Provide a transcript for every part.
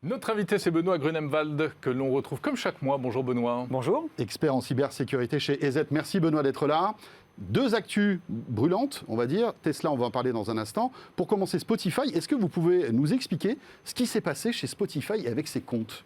Notre invité, c'est Benoît Grunemwald, que l'on retrouve comme chaque mois. Bonjour Benoît. Bonjour. Expert en cybersécurité chez EZ. Merci Benoît d'être là. Deux actus brûlantes, on va dire. Tesla, on va en parler dans un instant. Pour commencer, Spotify, est-ce que vous pouvez nous expliquer ce qui s'est passé chez Spotify avec ses comptes ?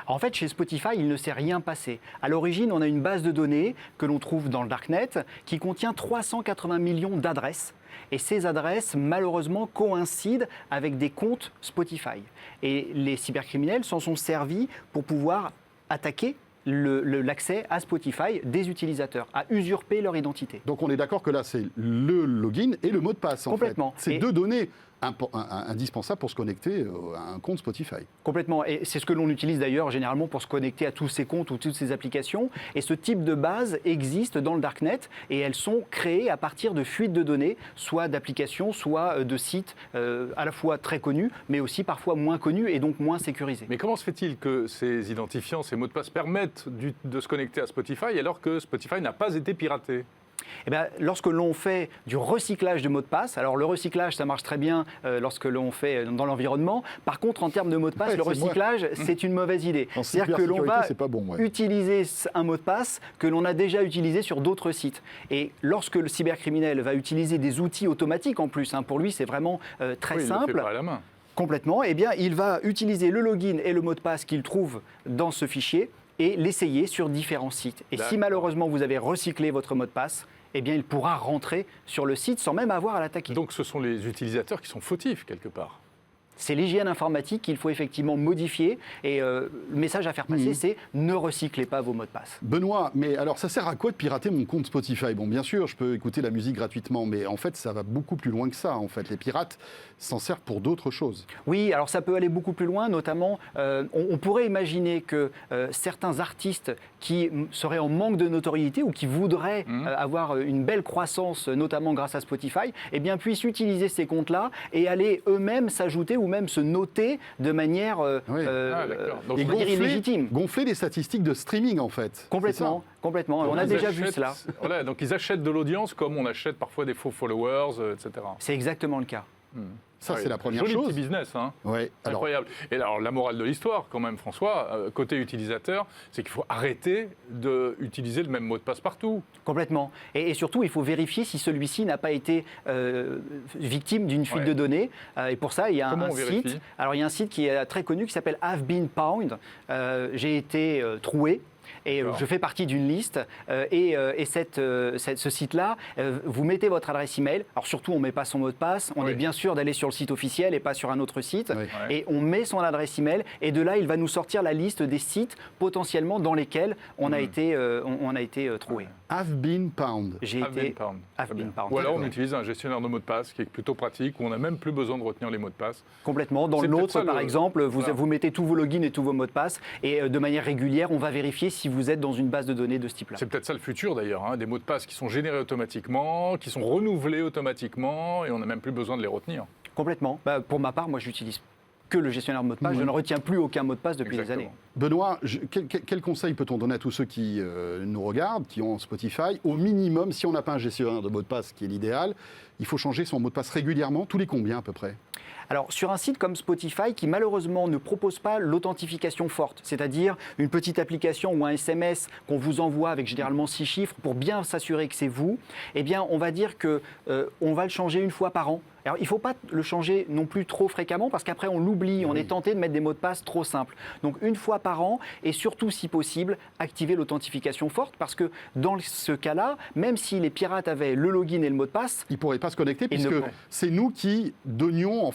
En fait, chez Spotify, il ne s'est rien passé. À l'origine, on a une base de données que l'on trouve dans le Darknet qui contient 380 millions d'adresses. Et ces adresses, malheureusement, coïncident avec des comptes Spotify. Et les cybercriminels s'en sont servis pour pouvoir attaquer l'accès à Spotify des utilisateurs, à usurper leur identité. Donc on est d'accord que là, c'est le login et le mot de passe. Complètement. En fait. C'est deux données indispensables pour se connecter à un compte Spotify. Complètement. Et c'est ce que l'on utilise d'ailleurs généralement pour se connecter à tous ces comptes ou toutes ces applications. Et ce type de base existe dans le Darknet et elles sont créées à partir de fuites de données, soit d'applications, soit de sites à la fois très connus, mais aussi parfois moins connus et donc moins sécurisés. Mais comment se fait-il que ces identifiants, ces mots de passe permettent de se connecter à Spotify alors que Spotify n'a pas été piraté ? Eh bien, lorsque l'on fait du recyclage de mots de passe, alors le recyclage, ça marche très bien lorsque l'on fait dans l'environnement. Par contre, en termes de mots de passe, le recyclage, c'est une mauvaise idée. C'est-à-dire que l'on va utiliser un mot de passe que l'on a déjà utilisé sur d'autres sites. Et lorsque le cybercriminel va utiliser des outils automatiques en plus, pour lui, c'est vraiment très simple. Il le fait pas à la main. Complètement. Eh bien, il va utiliser le login et le mot de passe qu'il trouve dans ce fichier et l'essayer sur différents sites. Et si malheureusement vous avez recyclé votre mot de passe, eh bien il pourra rentrer sur le site sans même avoir à l'attaquer. Donc ce sont les utilisateurs qui sont fautifs quelque part. C'est l'hygiène informatique qu'il faut effectivement modifier et le message à faire passer, c'est ne recyclez pas vos mots de passe. Benoît, mais alors ça sert à quoi de pirater mon compte Spotify ? Bon, bien sûr, je peux écouter la musique gratuitement, mais en fait, ça va beaucoup plus loin que ça. En fait, les pirates s'en servent pour d'autres choses. Oui, alors ça peut aller beaucoup plus loin, notamment, on pourrait imaginer que certains artistes qui seraient en manque de notoriété ou qui voudraient avoir une belle croissance, notamment grâce à Spotify, eh bien, puissent utiliser ces comptes-là et aller eux-mêmes s'ajouter ou même se noter de manière illégitime. Gonfler les statistiques de streaming, en fait. Complètement. Donc on a déjà vu cela. Voilà, donc ils achètent de l'audience comme on achète parfois des faux followers, etc. C'est exactement le cas. Ça, c'est la première chose. Joli petit business, hein. Ouais, Incroyable. Et alors, la morale de l'histoire, quand même, François, côté utilisateur, c'est qu'il faut arrêter d'utiliser le même mot de passe partout. Complètement. Et surtout, il faut vérifier si celui-ci n'a pas été victime d'une fuite de données. Et pour ça, il y a un site. Alors, il y a un site qui est très connu qui s'appelle Have Been Pwned. J'ai été troué. Et je fais partie d'une liste ce site-là, vous mettez votre adresse email. Alors surtout, on ne met pas son mot de passe. On est bien sûr d'aller sur le site officiel et pas sur un autre site. Et on met son adresse email. Et de là, il va nous sortir la liste des sites potentiellement dans lesquels on a été troué. Have been pwned. Ou alors on utilise un gestionnaire de mots de passe qui est plutôt pratique, où on n'a même plus besoin de retenir les mots de passe. Complètement. Dans l'autre, par exemple, vous mettez tous vos logins et tous vos mots de passe. Et de manière régulière, on va vérifier si vous êtes dans une base de données de ce type-là. C'est peut-être ça le futur d'ailleurs, des mots de passe qui sont générés automatiquement, qui sont renouvelés automatiquement, et on n'a même plus besoin de les retenir. Complètement. Pour ma part, moi j'utilise que le gestionnaire de mot de passe. Je ne retiens plus aucun mot de passe depuis des années. Benoît, quel conseil peut-on donner à tous ceux qui nous regardent, qui ont Spotify ? Au minimum, si on n'a pas un gestionnaire de mot de passe, qui est l'idéal, il faut changer son mot de passe régulièrement, tous les combien à peu près ? Alors, sur un site comme Spotify, qui malheureusement ne propose pas l'authentification forte, c'est-à-dire une petite application ou un SMS qu'on vous envoie avec généralement 6 chiffres pour bien s'assurer que c'est vous, eh bien, on va dire qu'on va le changer une fois par an. Alors, il ne faut pas le changer non plus trop fréquemment parce qu'après, on l'oublie. On est tenté de mettre des mots de passe trop simples. Donc, une fois par an et surtout, si possible, activer l'authentification forte parce que dans ce cas-là, même si les pirates avaient le login et le mot de passe, ils ne pourraient pas se connecter puisque c'est nous qui donnons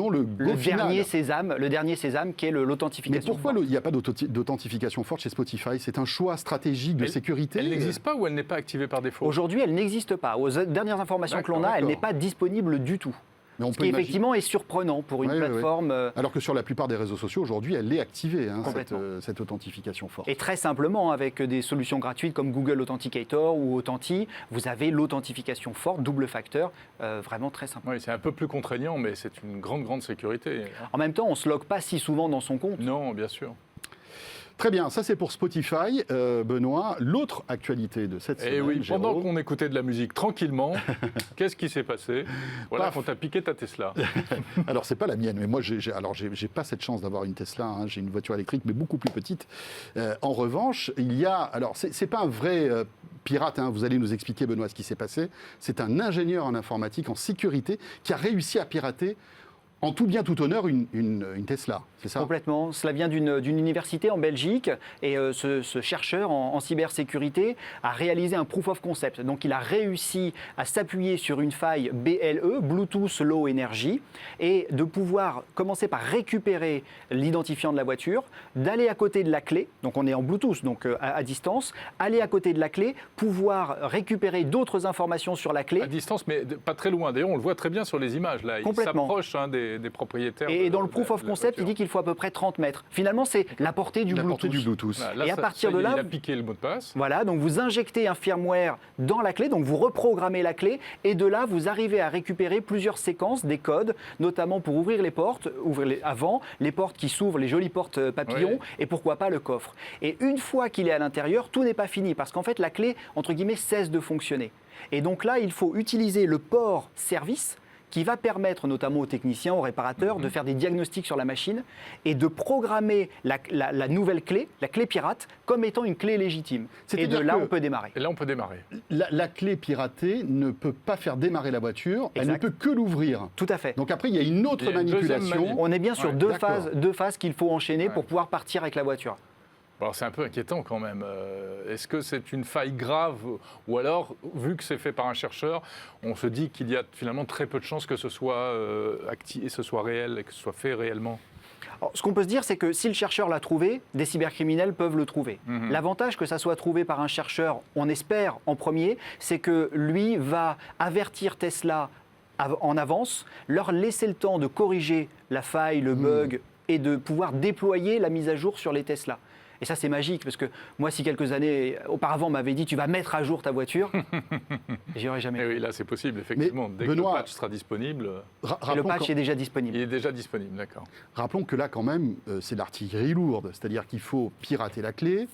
le dernier sésame qui est l'authentification. Mais pourquoi il n'y a pas d'authentification forte chez Spotify ? C'est un choix stratégique de sécurité. Elle n'existe pas ou elle n'est pas activée par défaut ? Aujourd'hui, elle n'existe pas. Aux dernières informations que l'on a, elle n'est pas disponible du tout. Ce qui effectivement est surprenant pour une plateforme. Alors que sur la plupart des réseaux sociaux, aujourd'hui, elle est activée, cette authentification forte. Et très simplement, avec des solutions gratuites comme Google Authenticator ou Authenti, vous avez l'authentification forte, double facteur, vraiment très simple. Oui, c'est un peu plus contraignant, mais c'est une grande sécurité. En même temps, on ne se logue pas si souvent dans son compte. Non, bien sûr. Très bien, ça c'est pour Spotify. Benoît, l'autre actualité de cette semaine, Et oui, pendant Jérôme, qu'on écoutait de la musique tranquillement, qu'est-ce qui s'est passé? Voilà, Paf. qu'on t'a piqué ta Tesla. Alors, c'est pas la mienne, mais moi, j'ai pas cette chance d'avoir une Tesla. Hein. J'ai une voiture électrique, mais beaucoup plus petite. En revanche, il y a. Alors, c'est pas un vrai pirate. Hein. Vous allez nous expliquer, Benoît, ce qui s'est passé. C'est un ingénieur en informatique, en sécurité, qui a réussi à pirater, en tout bien, tout honneur, une Tesla. C'est ça? Complètement. Cela vient d'une université en Belgique et ce chercheur en cybersécurité a réalisé un proof of concept. Donc il a réussi à s'appuyer sur une faille BLE, Bluetooth Low Energy, et de pouvoir commencer par récupérer l'identifiant de la voiture, d'aller à côté de la clé, donc on est en Bluetooth, donc à distance, aller à côté de la clé, pouvoir récupérer d'autres informations sur la clé. À distance, mais pas très loin. D'ailleurs, on le voit très bien sur les images. Là. Il Complètement. s'approche des propriétaires. Et dans le proof of de la concept, il voiture. dit qu'il faut à peu près 30 mètres. Finalement, c'est la portée du La Bluetooth. portée du Bluetooth. Voilà, là, Et à partir de là, il a piqué le mot de passe. Voilà, donc vous injectez un firmware dans la clé, donc vous reprogrammez la clé, et de là, vous arrivez à récupérer plusieurs séquences, des codes, notamment pour ouvrir les portes, avant, les portes qui s'ouvrent, les jolies portes papillons, Oui. et pourquoi pas le coffre. Et une fois qu'il est à l'intérieur, tout n'est pas fini, parce qu'en fait, la clé, entre guillemets, cesse de fonctionner. Et donc là, il faut utiliser le port service, qui va permettre notamment aux techniciens, aux réparateurs, de faire des diagnostics sur la machine et de programmer la nouvelle clé, la clé pirate, comme étant une clé légitime. Et de C'est-à-dire là, que- on peut démarrer. Et là, on peut démarrer. La clé piratée ne peut pas faire démarrer la voiture, elle ne Exact. peut que l'ouvrir. Tout à fait. Donc après, il y a une autre Il y a une deuxième manipulation. manip. On est bien sur Ouais, deux d'accord. phases qu'il faut enchaîner Ouais. pour pouvoir partir avec la voiture. Alors, c'est un peu inquiétant quand même. Est-ce que c'est une faille grave? Ou alors, vu que c'est fait par un chercheur, on se dit qu'il y a finalement très peu de chances que ce soit ce soit réel et que ce soit fait réellement? Alors, ce qu'on peut se dire, c'est que si le chercheur l'a trouvé, des cybercriminels peuvent le trouver. L'avantage que ça soit trouvé par un chercheur, on espère en premier, c'est que lui va avertir Tesla en avance, leur laisser le temps de corriger la faille, le bug, et de pouvoir déployer la mise à jour sur les Tesla. Et ça, c'est magique, parce que moi, si quelques années auparavant, on m'avait dit « tu vas mettre à jour ta voiture », j'y aurais jamais Et cru. oui, là, c'est possible, effectivement. Dès Benoît- que le patch sera disponible, Et le Rappelons patch quand- est déjà disponible. il est déjà disponible, d'accord. Rappelons que là, quand même, c'est l'artillerie lourde. C'est-à-dire qu'il faut pirater la clé,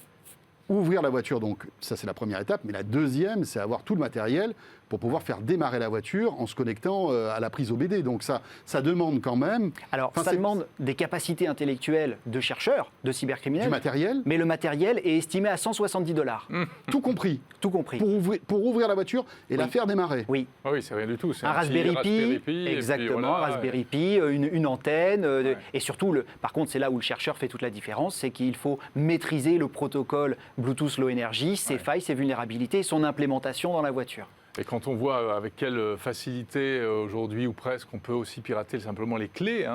ouvrir la voiture. Donc, ça, c'est la première étape. Mais la deuxième, c'est avoir tout le matériel pour pouvoir faire démarrer la voiture en se connectant à la prise OBD. Donc, ça demande quand même Alors, Enfin, ça c'est- demande des capacités intellectuelles de chercheurs, de du cybercriminels, matériel, mais le matériel est estimé à 170 $, tout compris, tout compris. pour ouvrir la voiture et la faire démarrer. Oui, Ah oui, c'est rien du tout. C'est un petit Raspberry Pi, et puis exactement, voilà, Raspberry Pi, une antenne, Ouais. et surtout, par contre, c'est là où le chercheur fait toute la différence, c'est qu'il faut maîtriser le protocole Bluetooth Low Energy, ses failles, ses vulnérabilités et son implémentation dans la voiture. Et quand on voit avec quelle facilité aujourd'hui ou presque on peut aussi pirater simplement les clés,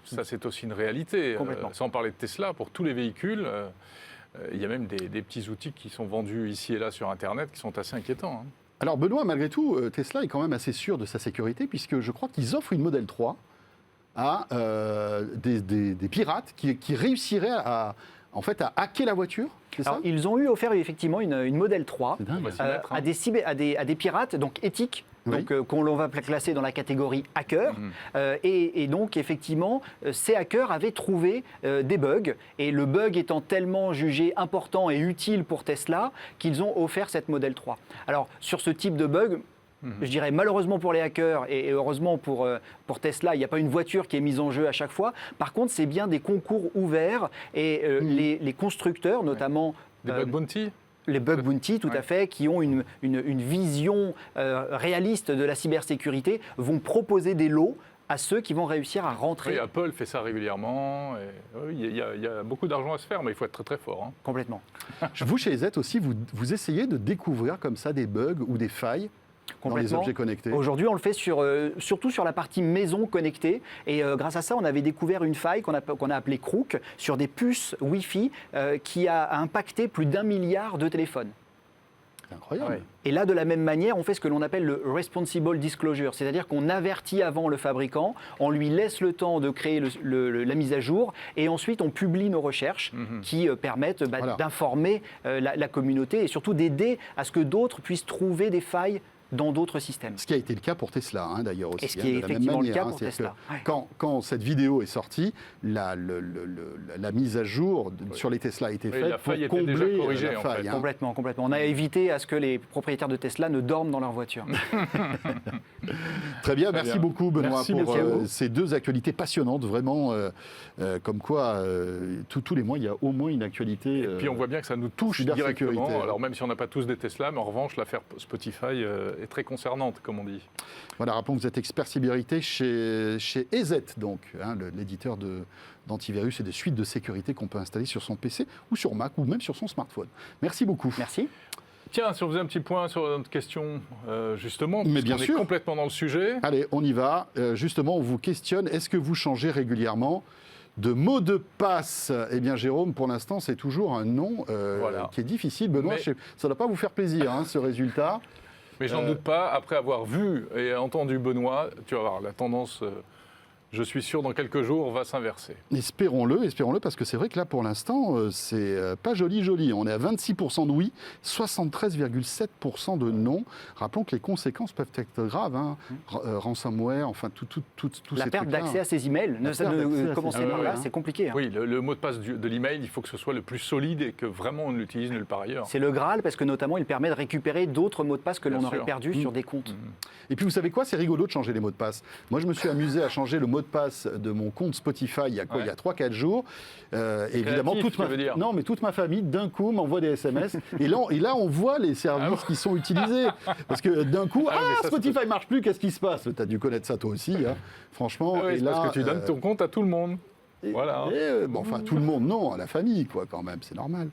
ça c'est aussi une réalité. Complètement. Sans parler de Tesla, pour tous les véhicules, il y a même des petits outils qui sont vendus ici et là sur Internet qui sont assez inquiétants. Alors, Benoît, malgré tout, Tesla est quand même assez sûr de sa sécurité, puisque je crois qu'ils offrent une Model 3 à des pirates qui réussiraient à hacker la voiture. C'est ça? Alors, ils ont eu offert effectivement une Model 3 C'est dingue. On va s'y mettre, hein. à des pirates donc éthiques, Oui. donc qu'on va classer dans la catégorie hacker. Et donc effectivement, ces hackers avaient trouvé des bugs, et le bug étant tellement jugé important et utile pour Tesla qu'ils ont offert cette Model 3. Alors sur ce type de bug, je dirais malheureusement pour les hackers et heureusement pour Tesla, il n'y a pas une voiture qui est mise en jeu à chaque fois. Par contre, c'est bien des concours ouverts, et les constructeurs, notamment Des bug bounty? les bug bounty, tout Ouais. à fait, qui ont une vision réaliste de la cybersécurité, vont proposer des lots à ceux qui vont réussir à rentrer Oui, Apple fait ça régulièrement. Oui, il y a beaucoup d'argent à se faire, mais il faut être très très fort. hein. complètement. Vous, chez EZ aussi, vous essayez de découvrir comme ça des bugs ou des failles dans les objets connectés. Aujourd'hui, on le fait surtout sur la partie maison connectée. Et grâce à ça, on avait découvert une faille qu'on a appelée Crook sur des puces Wi-Fi qui a impacté plus d'1 milliard de téléphones. C'est incroyable. Ouais. Et là, de la même manière, on fait ce que l'on appelle le responsible disclosure, c'est-à-dire qu'on avertit avant le fabricant, on lui laisse le temps de créer la mise à jour, et ensuite on publie nos recherches qui permettent Voilà. d'informer la communauté et surtout d'aider à ce que d'autres puissent trouver des failles dans d'autres systèmes. Ce qui a été le cas pour Tesla, hein, d'ailleurs aussi. Et ce qui est de la même effectivement le manière, cas hein. pour C'est-à-dire Tesla. que Ouais. quand cette vidéo est sortie, la mise à jour sur les Tesla a été Oui, faite la faille pour était déjà combler corrigée, la en faille. fait. hein. Complètement, complètement. On a évité à ce que les propriétaires de Tesla ne dorment dans leur voiture. Très bien, Très merci bien. beaucoup Benoît Merci, pour merci à vous. ces deux actualités passionnantes, vraiment, comme quoi tous les mois il y a au moins une actualité. Et puis on voit bien que ça nous touche cybersécurité. directement. Alors même si on n'a pas tous des Tesla, mais en revanche, l'affaire Spotify est très concernante, comme on dit. Voilà, rappelons que vous êtes expert cybersécurité chez EZ, donc, hein, l'éditeur d'antivirus et de suites de sécurité qu'on peut installer sur son PC ou sur Mac ou même sur son smartphone. Merci beaucoup. Merci. Tiens, si on faisait un petit point sur notre question, justement, Mais puisqu'on bien est sûr. complètement dans le sujet. Allez, on y va. Justement, on vous questionne, est-ce que vous changez régulièrement de mot de passe? Eh bien, Jérôme, pour l'instant, c'est toujours un nom Voilà. qui est difficile. Benoît, Mais- ça ne doit pas vous faire plaisir, hein, ce résultat. Mais je n'en doute pas, après avoir vu et entendu Benoît, tu vas voir, la tendance, je suis sûr, dans quelques jours, va s'inverser. Espérons-le, parce que c'est vrai que là, pour l'instant, c'est pas joli. On est à 26% de oui, 73,7% de non. Rappelons que les conséquences peuvent être graves, hein. Ransomware, enfin, tous La ces perte trucs-là. d'accès à ces emails, La perte d'accès à commencer ces par emails, là, hein. c'est compliqué. hein. Oui, le mot de passe de l'email, il faut que ce soit le plus solide et que vraiment on ne l'utilise nulle part ailleurs. C'est le Graal parce que notamment il permet de récupérer d'autres mots de passe que Bien l'on aurait sûr. perdus sur des comptes. Et puis vous savez quoi, c'est rigolo de changer les mots de passe. Moi je me suis amusé à changer le mot de passe de mon compte Spotify il y a quoi, Ouais. il y a 3-4 jours. Évidemment, créatif, tu veux dire. non, mais toute ma famille d'un coup m'envoie des SMS. et là on voit les services qui sont utilisés. Parce que d'un coup, Ah, mais ça, Spotify marche plus, qu'est-ce qui se passe? Tu as dû connaître ça toi aussi, hein. Franchement. Ah oui, et c'est là, parce que tu donnes ton compte à tout le monde. Voilà. Bon, enfin, tout le monde, non, à la famille, quoi, quand même, c'est normal.